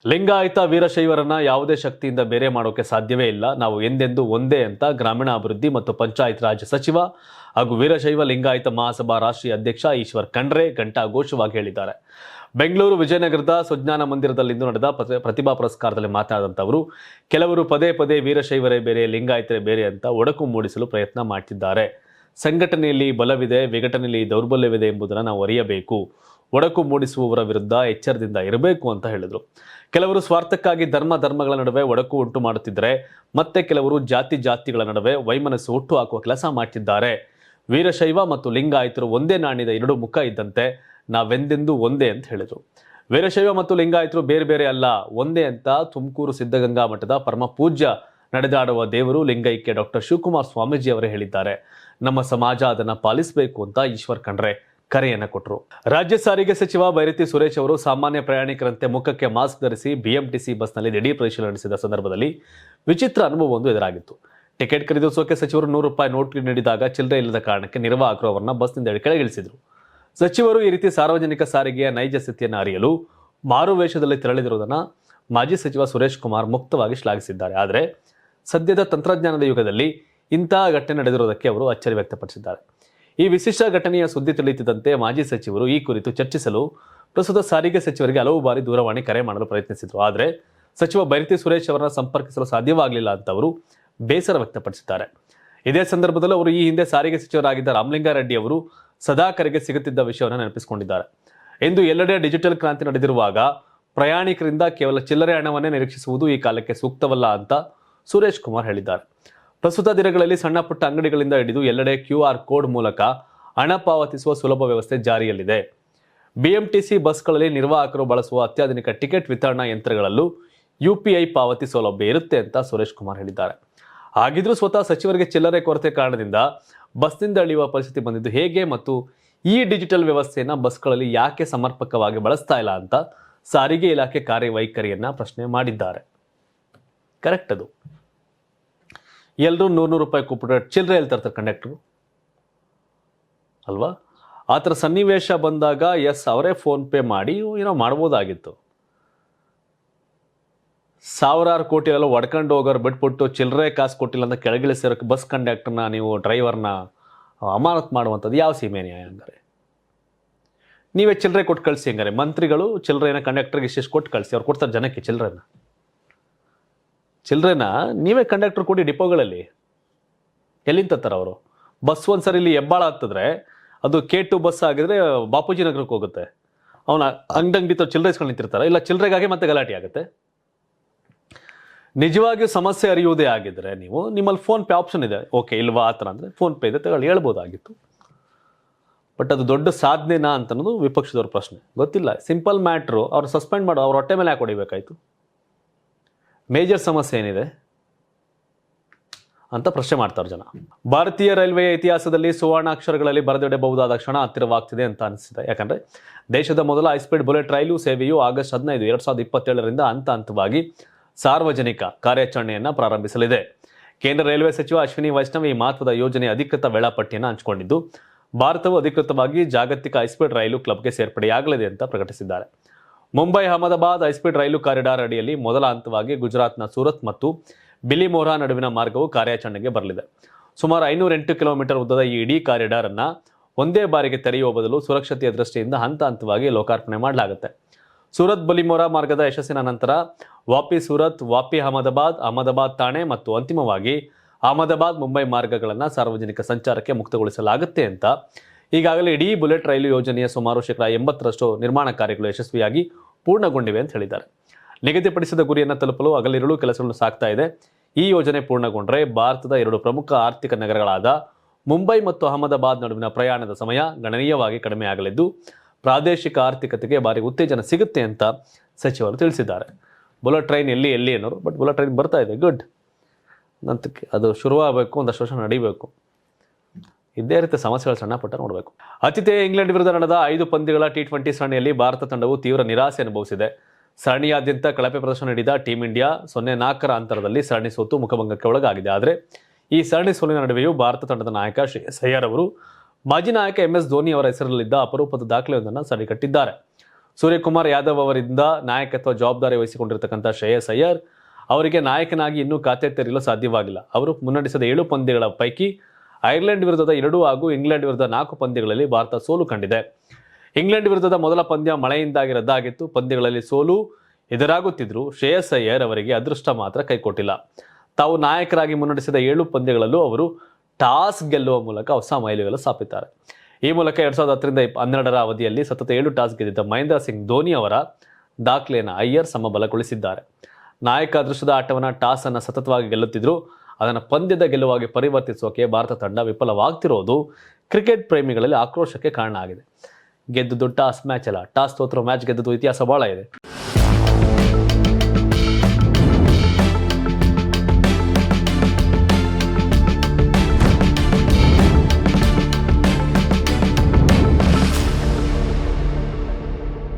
ಲಿಂಗಾಯತ ವೀರಶೈವರನ್ನ ಯಾವುದೇ ಶಕ್ತಿಯಿಂದ ಬೇರೆ ಮಾಡೋಕೆ ಸಾಧ್ಯವೇ ಇಲ್ಲ. ನಾವು ಎಂದೆಂದೂ ಒಂದೇ ಅಂತ ಗ್ರಾಮೀಣಾಭಿವೃದ್ಧಿ ಮತ್ತು ಪಂಚಾಯತ್ ರಾಜ್ ಸಚಿವ ಹಾಗೂ ವೀರಶೈವ ಲಿಂಗಾಯತ ಮಹಾಸಭಾ ರಾಷ್ಟ್ರೀಯ ಅಧ್ಯಕ್ಷ ಈಶ್ವರ್ ಖಂಡ್ರೆ ಘಂಟಾಘೋಷವಾಗಿ ಹೇಳಿದ್ದಾರೆ. ಬೆಂಗಳೂರು ವಿಜಯನಗರದ ಸುಜ್ಞಾನ ಮಂದಿರದಲ್ಲಿಂದು ನಡೆದ ಪ್ರತಿಭಾ ಪುರಸ್ಕಾರದಲ್ಲಿ ಮಾತನಾಡಿದಂಥ ಅವರು, ಕೆಲವರು ಪದೇ ಪದೇ ವೀರಶೈವರೇ ಬೇರೆ, ಲಿಂಗಾಯತರೇ ಬೇರೆ ಅಂತ ಒಡಕು ಮೂಡಿಸಲು ಪ್ರಯತ್ನ ಮಾಡ್ತಿದ್ದಾರೆ. ಸಂಘಟನೆಯಲ್ಲಿ ಬಲವಿದೆ, ವಿಘಟನೆಯಲ್ಲಿ ದೌರ್ಬಲ್ಯವಿದೆ ಎಂಬುದನ್ನು ನಾವು ಅರಿಯಬೇಕು. ಒಡಕು ಮೂಡಿಸುವವರ ವಿರುದ್ಧ ಎಚ್ಚರದಿಂದ ಇರಬೇಕು ಅಂತ ಹೇಳಿದರು. ಕೆಲವರು ಸ್ವಾರ್ಥಕ್ಕಾಗಿ ಧರ್ಮಗಳ ನಡುವೆ ಒಡಕು ಉಂಟು ಮಾಡುತ್ತಿದ್ದರೆ, ಮತ್ತೆ ಕೆಲವರು ಜಾತಿಗಳ ನಡುವೆ ವೈಮನಸ್ಸು ಹುಟ್ಟು ಹಾಕುವ ಕೆಲಸ ಮಾಡ್ತಿದ್ದಾರೆ. ವೀರಶೈವ ಮತ್ತು ಲಿಂಗಾಯತರು ಒಂದೇ ನಾಣ್ಯದ ಎರಡು ಮುಖ ಇದ್ದಂತೆ, ನಾವೆಂದೆಂದೂ ಒಂದೇ ಅಂತ ಹೇಳಿದರು. ವೀರಶೈವ ಮತ್ತು ಲಿಂಗಾಯತರು ಬೇರೆ ಬೇರೆ ಅಲ್ಲ, ಒಂದೇ ಅಂತ ತುಮಕೂರು ಸಿದ್ಧಗಂಗಾ ಮಠದ ಪರಮ ಪೂಜ್ಯ ನಡೆದಾಡುವ ದೇವರು ಲಿಂಗೈಕ್ಯ ಡಾಕ್ಟರ್ ಶಿವಕುಮಾರ್ ಸ್ವಾಮೀಜಿ ಅವರು ಹೇಳಿದ್ದಾರೆ. ನಮ್ಮ ಸಮಾಜ ಅದನ್ನು ಪಾಲಿಸಬೇಕು ಅಂತ ಈಶ್ವರ್ ಖಂಡ್ರೆ ಕರೆಯನ್ನು ಕೊಟ್ಟರು. ರಾಜ್ಯ ಸಾರಿಗೆ ಸಚಿವ ಬೈರತಿ ಸುರೇಶ್ ಅವರು ಸಾಮಾನ್ಯ ಪ್ರಯಾಣಿಕರಂತೆ ಮುಖಕ್ಕೆ ಮಾಸ್ಕ್ ಧರಿಸಿ ಬಿಎಂಟಿಸಿ ಬಸ್ನಲ್ಲಿ ದಿಢೀರ್ ಪರಿಶೀಲನೆ ನಡೆಸಿದ ಸಂದರ್ಭದಲ್ಲಿ ವಿಚಿತ್ರ ಅನುಭವವೊಂದು ಎದುರಾಗಿತ್ತು. ಟಿಕೆಟ್ ಖರೀದಿಸೋಕೆ ಸಚಿವರು ₹100 ನೋಟ್ ನೀಡಿದಾಗ ಚಿಲ್ಲರೆ ಇಲ್ಲದ ಕಾರಣಕ್ಕೆ ನಿರ್ವಾಹಕರು ಅವರನ್ನ ಬಸ್ನಿಂದ ಕೆಳಗಿಳಿಸಿದರು. ಸಚಿವರು ಈ ರೀತಿ ಸಾರ್ವಜನಿಕ ಸಾರಿಗೆಯ ನೈಜ ಸ್ಥಿತಿಯನ್ನು ಅರಿಯಲು ಮಾರುವೇಷದಲ್ಲಿ ತೆರಳಿದಿರುವುದನ್ನು ಮಾಜಿ ಸಚಿವ ಸುರೇಶ್ ಕುಮಾರ್ ಮುಕ್ತವಾಗಿ ಶ್ಲಾಘಿಸಿದ್ದಾರೆ. ಆದರೆ ಸದ್ಯದ ತಂತ್ರಜ್ಞಾನದ ಯುಗದಲ್ಲಿ ಇಂತಹ ಘಟನೆ ನಡೆದಿರುವುದಕ್ಕೆ ಅವರು ಅಚ್ಚರಿ ವ್ಯಕ್ತಪಡಿಸಿದ್ದಾರೆ. ಈ ವಿಶಿಷ್ಟ ಘಟನೆಯ ಸುದ್ದಿ ತಿಳಿಯುತ್ತಿದ್ದಂತೆ ಮಾಜಿ ಸಚಿವರು ಈ ಕುರಿತು ಚರ್ಚಿಸಲು ಪ್ರಸ್ತುತ ಸಾರಿಗೆ ಸಚಿವರಿಗೆ ಹಲವು ಬಾರಿ ದೂರವಾಣಿ ಕರೆ ಮಾಡಲು ಪ್ರಯತ್ನಿಸಿದರು. ಆದರೆ ಸಚಿವ ಬೈರತಿ ಸುರೇಶ್ ಅವರನ್ನು ಸಂಪರ್ಕಿಸಲು ಸಾಧ್ಯವಾಗಲಿಲ್ಲ ಅಂತ ಅವರು ಬೇಸರ ವ್ಯಕ್ತಪಡಿಸಿದ್ದಾರೆ. ಇದೇ ಸಂದರ್ಭದಲ್ಲಿ ಅವರು ಈ ಹಿಂದೆ ಸಾರಿಗೆ ಸಚಿವರಾಗಿದ್ದ ರಾಮಲಿಂಗಾರೆಡ್ಡಿ ಅವರು ಸದಾ ಕರೆಗೆ ಸಿಗುತ್ತಿದ್ದ ವಿಷಯವನ್ನು ನೆನಪಿಸಿಕೊಂಡಿದ್ದಾರೆ. ಇಂದು ಎಲ್ಲೆಡೆ ಡಿಜಿಟಲ್ ಕ್ರಾಂತಿ ನಡೆದಿರುವಾಗ ಪ್ರಯಾಣಿಕರಿಂದ ಕೇವಲ ಚಿಲ್ಲರೆ ಹಣವನ್ನೇ ನಿರೀಕ್ಷಿಸುವುದು ಈ ಕಾಲಕ್ಕೆ ಸೂಕ್ತವಲ್ಲ ಅಂತ ಸುರೇಶ್ ಕುಮಾರ್ ಹೇಳಿದ್ದಾರೆ. ಪ್ರಸ್ತುತ ದಿನಗಳಲ್ಲಿ ಸಣ್ಣ ಪುಟ್ಟ ಅಂಗಡಿಗಳಿಂದ ಹಿಡಿದು ಎಲ್ಲೆಡೆ QR ಕೋಡ್ ಮೂಲಕ ಹಣ ಪಾವತಿಸುವ ಸುಲಭ ವ್ಯವಸ್ಥೆ ಜಾರಿಯಲ್ಲಿದೆ. ಬಿಎಂಟಿಸಿ ಬಸ್ಗಳಲ್ಲಿ ನಿರ್ವಾಹಕರು ಬಳಸುವ ಅತ್ಯಾಧುನಿಕ ಟಿಕೆಟ್ ವಿತರಣಾ ಯಂತ್ರಗಳಲ್ಲೂ UPI ಪಾವತಿ ಸೌಲಭ್ಯ ಇರುತ್ತೆ ಅಂತ ಸುರೇಶ್ ಕುಮಾರ್ ಹೇಳಿದ್ದಾರೆ. ಹಾಗಿದ್ರೂ ಸ್ವತಃ ಸಚಿವರಿಗೆ ಚಿಲ್ಲರೆ ಕೊರತೆ ಕಾರಣದಿಂದ ಬಸ್ನಿಂದ ಇಳಿಯುವ ಪರಿಸ್ಥಿತಿ ಬಂದಿದ್ದು ಹೇಗೆ ಮತ್ತು ಈ ಡಿಜಿಟಲ್ ವ್ಯವಸ್ಥೆಯನ್ನು ಬಸ್ಗಳಲ್ಲಿ ಯಾಕೆ ಸಮರ್ಪಕವಾಗಿ ಬಳಸ್ತಾ ಇಲ್ಲ ಅಂತ ಸಾರಿಗೆ ಇಲಾಖೆ ಕಾರ್ಯವೈಖರಿಯನ್ನ ಪ್ರಶ್ನೆ ಮಾಡಿದ್ದಾರೆ. ಕರೆಕ್ಟ್ ಅದು. ಎಲ್ಲರೂ ₹100 ಕೊಟ್ಬಿಟ್ರೆ ಚಿಲ್ಲರೆ ಎಲ್ಲಿ ತರ್ತಾರೆ ಕಂಡಕ್ಟ್ರು ಅಲ್ವಾ? ಆ ಥರ ಸನ್ನಿವೇಶ ಬಂದಾಗ ಅವರೇ ಫೋನ್ ಪೇ ಮಾಡಿ ಏನೋ ಮಾಡ್ಬೋದಾಗಿತ್ತು. ಸಾವಿರಾರು ಕೋಟಿ ಎಲ್ಲ ಒಡ್ಕೊಂಡು ಹೋಗೋರು ಬಿಟ್ಬಿಟ್ಟು ಚಿಲ್ಲರೆ ಕಾಸು ಕೊಟ್ಟಿಲ್ಲ ಅಂತ ಕೆಳಗಿಳಿಸಿರೋಕ್ಕೆ ಬಸ್ ಕಂಡಕ್ಟರ್ನ ನೀವು ಡ್ರೈವರ್ನ ಅಮಾನತ್ ಮಾಡುವಂಥದ್ದು ಯಾವ ಸೀಮೆ ನ್ಯಾಯ ಹಂಗಾರೆ? ನೀವೇ ಚಿಲ್ಲರೆ ಕೊಟ್ಟು ಕಳಿಸಿ ಹಂಗಾರೆ. ಮಂತ್ರಿಗಳು ಚಿಲ್ಲರೆನ ಕಂಡಕ್ಟರ್ಗೆ ಇಷ್ಟು ಕೊಟ್ಟು ಕಳಿಸಿ, ಅವ್ರು ಕೊಡ್ತಾರೆ ಜನಕ್ಕೆ ಚಿಲ್ಲರೆನ ನೀವೇ ಕಂಡಕ್ಟರ್ ಕೊಡಿ ಡಿಪೋಗಳಲ್ಲಿ. ಎಲ್ಲಿಂದ ತರ್ತಾರೆ ಅವರು? ಬಸ್ ಒಂದ್ಸರಿ ಇಲ್ಲಿ ಹೆಬ್ಬಾಳ ಹತ್ತಿದ್ರೆ ಅದು K2 ಬಸ್ ಆಗಿದ್ರೆ ಬಾಪೂಜಿ ನಗರಕ್ಕೆ ಹೋಗುತ್ತೆ. ಅವನ ಅಂಗಡಿ ಚಿಲ್ಲರೆ ಇಸ್ಕೊಂಡು ನಿಂತಿರ್ತಾರೆ, ಇಲ್ಲ ಚಿಲ್ಲರೆಗಾಗಿ ಮತ್ತೆ ಗಲಾಟೆ ಆಗುತ್ತೆ. ನಿಜವಾಗಿಯೂ ಸಮಸ್ಯೆ ಅರಿಯುವುದೇ ಆಗಿದ್ರೆ ನೀವು ನಿಮ್ಮಲ್ಲಿ ಫೋನ್ ಪೇ ಆಪ್ಷನ್ ಇದೆ, ಓಕೆ ಇಲ್ವಾ ಆ ಥರ ಅಂದರೆ ಫೋನ್ ಪೇ ಇದೆ ತಗೊಳ್ಳಿ ಹೇಳ್ಬೋದಾಗಿತ್ತು. ಬಟ್ ಅದು ದೊಡ್ಡ ಸಾಧನೆನಾ ಅಂತ ಅನ್ನೋದು ವಿಪಕ್ಷದವ್ರ ಪ್ರಶ್ನೆ. ಗೊತ್ತಿಲ್ಲ, ಸಿಂಪಲ್ ಮ್ಯಾಟ್ರು. ಅವ್ರು ಸಸ್ಪೆಂಡ್ ಮಾಡೋ, ಅವ್ರ ಹೊಟ್ಟೆ ಮೇಲೆ ಯಾಕೆ ಹೊಡಿಬೇಕಾಯ್ತು? ಮೇಜರ್ ಸಮಸ್ಯೆ ಏನಿದೆ ಅಂತ ಪ್ರಶ್ನೆ ಮಾಡ್ತಾರೆ ಜನ. ಭಾರತೀಯ ರೈಲ್ವೆಯ ಇತಿಹಾಸದಲ್ಲಿ ಸುವರ್ಣಾಕ್ಷರಗಳಲ್ಲಿ ಬರೆದಿಡಬಹುದಾದ ಕ್ಷಣ ಹತ್ತಿರವಾಗ್ತಿದೆ ಅಂತ ಅನಿಸಿದೆ. ಯಾಕಂದರೆ ದೇಶದ ಮೊದಲ ಹೈಸ್ಪೀಡ್ ಬುಲೆಟ್ ರೈಲು ಸೇವೆಯು ಆಗಸ್ಟ್ 15, 2027ರಿಂದ ಹಂತವಾಗಿ ಸಾರ್ವಜನಿಕ ಕಾರ್ಯಾಚರಣೆಯನ್ನು ಪ್ರಾರಂಭಿಸಲಿದೆ. ಕೇಂದ್ರ ರೈಲ್ವೆ ಸಚಿವ ಅಶ್ವಿನಿ ವೈಷ್ಣವ್ ಈ ಮಹತ್ವದ ಯೋಜನೆಯ ಅಧಿಕೃತ ವೇಳಾಪಟ್ಟಿಯನ್ನು ಹಂಚಿಕೊಂಡಿದ್ದು, ಭಾರತವು ಅಧಿಕೃತವಾಗಿ ಜಾಗತಿಕ ಹೈಸ್ಪೀಡ್ ರೈಲು ಕ್ಲಬ್ಗೆ ಸೇರ್ಪಡೆಯಾಗಲಿದೆ ಅಂತ ಪ್ರಕಟಿಸಿದ್ದಾರೆ. ಮುಂಬೈ ಅಹಮದಾಬಾದ್ ಹೈಸ್ಪೀಡ್ ರೈಲು ಕಾರಿಡಾರ್ ಅಡಿಯಲ್ಲಿ ಮೊದಲ ಹಂತವಾಗಿ ಗುಜರಾತ್ನ ಸೂರತ್ ಮತ್ತು ಬಿಲಿಮೋರಾ ನಡುವಿನ ಮಾರ್ಗವು ಕಾರ್ಯಾಚರಣೆಗೆ ಬರಲಿದೆ. ಸುಮಾರು 508 ಕಿಲೋಮೀಟರ್ ಉದ್ದದ ಈ ಇಡೀ ಕಾರಿಡಾರ್ ಅನ್ನು ಒಂದೇ ಬಾರಿಗೆ ತೆರೆಯುವ ಬದಲು ಸುರಕ್ಷತೆಯ ದೃಷ್ಟಿಯಿಂದ ಹಂತವಾಗಿ ಲೋಕಾರ್ಪಣೆ ಮಾಡಲಾಗುತ್ತೆ. ಸೂರತ್ ಬಲಿಮೋರಾ ಮಾರ್ಗದ ಯಶಸ್ಸಿನ ನಂತರ ವಾಪಿ ಸೂರತ್, ವಾಪಿ ಅಹಮದಾಬಾದ್ ಥಾಣೆ ಮತ್ತು ಅಂತಿಮವಾಗಿ ಅಹಮದಾಬಾದ್ ಮುಂಬೈ ಮಾರ್ಗಗಳನ್ನು ಸಾರ್ವಜನಿಕ ಸಂಚಾರಕ್ಕೆ ಮುಕ್ತಗೊಳಿಸಲಾಗುತ್ತೆ ಅಂತ ಈಗಾಗಲೇ ಇಡೀ ಬುಲೆಟ್ ರೈಲು ಯೋಜನೆಯ ಸುಮಾರು 80% ನಿರ್ಮಾಣ ಕಾರ್ಯಗಳು ಯಶಸ್ವಿಯಾಗಿ ಪೂರ್ಣಗೊಂಡಿವೆ ಅಂತ ಹೇಳಿದ್ದಾರೆ. ನಿಗದಿಪಡಿಸಿದ ಗುರಿಯನ್ನು ತಲುಪಲು ಹಗಲಿರುಳು ಕೆಲಸಗಳನ್ನು ಸಾಗ್ತಾ ಇದೆ. ಈ ಯೋಜನೆ ಪೂರ್ಣಗೊಂಡರೆ ಭಾರತದ 2 ಪ್ರಮುಖ ಆರ್ಥಿಕ ನಗರಗಳಾದ ಮುಂಬೈ ಮತ್ತು ಅಹಮದಾಬಾದ್ ನಡುವಿನ ಪ್ರಯಾಣದ ಸಮಯ ಗಣನೀಯವಾಗಿ ಕಡಿಮೆ ಆಗಲಿದ್ದು, ಪ್ರಾದೇಶಿಕ ಆರ್ಥಿಕತೆಗೆ ಭಾರಿ ಉತ್ತೇಜನ ಸಿಗುತ್ತೆ ಅಂತ ಸಚಿವರು ತಿಳಿಸಿದ್ದಾರೆ. ಬುಲೆಟ್ ಟ್ರೈನ್ ಎಲ್ಲಿ ಅನ್ನೋರು, ಬಟ್ ಬುಲೆಟ್ ಟ್ರೈನ್ ಬರ್ತಾ ಇದೆ, ಗುಡ್. ನಂತಕ್ಕೆ ಅದು ಶುರುವಾಗಬೇಕು, ಒಂದಷ್ಟು ವರ್ಷ ನಡೀಬೇಕು. ಇದೇ ರೀತಿ ಸಮಸ್ಯೆಗಳು ಸಣ್ಣ ಪಟ್ಟ ನೋಡಬೇಕು. ಆತಿಥೇಯ ಇಂಗ್ಲೆಂಡ್ ವಿರುದ್ಧ ನಡೆದ 5 ಪಂದ್ಯಗಳ T20 ಸರಣಿಯಲ್ಲಿ ಭಾರತ ತಂಡವು ತೀವ್ರ ನಿರಾಸೆ ಅನುಭವಿಸಿದೆ. ಸರಣಿಯಾದ್ಯಂತ ಕಳಪೆ ಪ್ರದರ್ಶನ ನೀಡಿದ ಟೀಂ ಇಂಡಿಯಾ 0-4 ಅಂತರದಲ್ಲಿ ಸರಣಿ ಸೋತು ಮುಖಭಂಗಕ್ಕೆ ಒಳಗಾಗಿದೆ. ಆದರೆ ಈ ಸರಣಿ ಸೋಲಿನ ನಡುವೆಯೂ ಭಾರತ ತಂಡದ ನಾಯಕ ಶ್ರೇಯಸ್ ಅಯ್ಯರ್ ಅವರು ಮಾಜಿ ನಾಯಕ MS ಧೋನಿ ಅವರ ಹೆಸರಲ್ಲಿದ್ದ ಅಪರೂಪದ ದಾಖಲೆಯೊಂದನ್ನು ಸರಿಕಟ್ಟಿದ್ದಾರೆ. ಸೂರ್ಯಕುಮಾರ್ ಯಾದವ್ ಅವರಿಂದ ನಾಯಕತ್ವ ಜವಾಬ್ದಾರಿ ವಹಿಸಿಕೊಂಡಿರ್ತಕ್ಕಂಥ ಶ್ರೇಯಸ್ ಅಯ್ಯರ್ ಅವರಿಗೆ ನಾಯಕನಾಗಿ ಇನ್ನೂ ಖಾತೆ ತೆರೆಯಲು ಸಾಧ್ಯವಾಗಿಲ್ಲ. ಅವರು ಮುನ್ನಡೆಸಿದ 7 ಪಂದ್ಯಗಳ ಪೈಕಿ ಐರ್ಲೆಂಡ್ ವಿರುದ್ಧದ 2 ಹಾಗೂ ಇಂಗ್ಲೆಂಡ್ ವಿರುದ್ಧ 4 ಪಂದ್ಯಗಳಲ್ಲಿ ಭಾರತ ಸೋಲು ಕಂಡಿದೆ. ಇಂಗ್ಲೆಂಡ್ ವಿರುದ್ಧದ ಮೊದಲ ಪಂದ್ಯ ಮಳೆಯಿಂದಾಗಿ ರದ್ದಾಗಿತ್ತು. ಪಂದ್ಯಗಳಲ್ಲಿ ಸೋಲು ಎದುರಾಗುತ್ತಿದ್ದರೂ ಶ್ರೇಯಸ್ ಅಯ್ಯರ್ ಅವರಿಗೆ ಅದೃಷ್ಟ ಮಾತ್ರ ಕೈಕೊಟ್ಟಿಲ್ಲ. ತಾವು ನಾಯಕರಾಗಿ ಮುನ್ನಡೆಸಿದ 7 ಪಂದ್ಯಗಳಲ್ಲೂ ಅವರು ಟಾಸ್ ಗೆಲ್ಲುವ ಮೂಲಕ ಹೊಸ ಮೈಲಿಗಲ್ಲು ಸ್ಥಾಪಿದ್ದಾರೆ. ಈ ಮೂಲಕ 2010ರಿಂದ 2012ರ ಅವಧಿಯಲ್ಲಿ ಸತತ 7 ಟಾಸ್ ಗೆದ್ದಿದ್ದ ಮಹೇಂದ್ರ ಸಿಂಗ್ ಧೋನಿ ಅವರ ದಾಖಲೆಯನ್ನು ಅಯ್ಯರ್ ಸಮಬಲಗೊಳಿಸಿದ್ದಾರೆ. ನಾಯಕ ಅದೃಷ್ಟದ ಆಟವನ್ನು ಟಾಸ್ ಅನ್ನು ಸತತವಾಗಿ ಗೆಲ್ಲುತ್ತಿದ್ರು ಅದನ್ನು ಪಂದ್ಯದ ಗೆಲುವಾಗಿ ಪರಿವರ್ತಿಸೋಕೆ ಭಾರತ ತಂಡ ವಿಫಲವಾಗ್ತಿರೋದು ಕ್ರಿಕೆಟ್ ಪ್ರೇಮಿಗಳಲ್ಲಿ ಆಕ್ರೋಶಕ್ಕೆ ಕಾರಣ ಆಗಿದೆ. ಗೆದ್ದುದು ಟಾಸ್ ಮ್ಯಾಚ್ ಅಲ್ಲ, ಟಾಸ್ ಸೋತರೂ ಮ್ಯಾಚ್ ಗೆದ್ದುದು ಇತಿಹಾಸ ಬಹಳ ಇದೆ.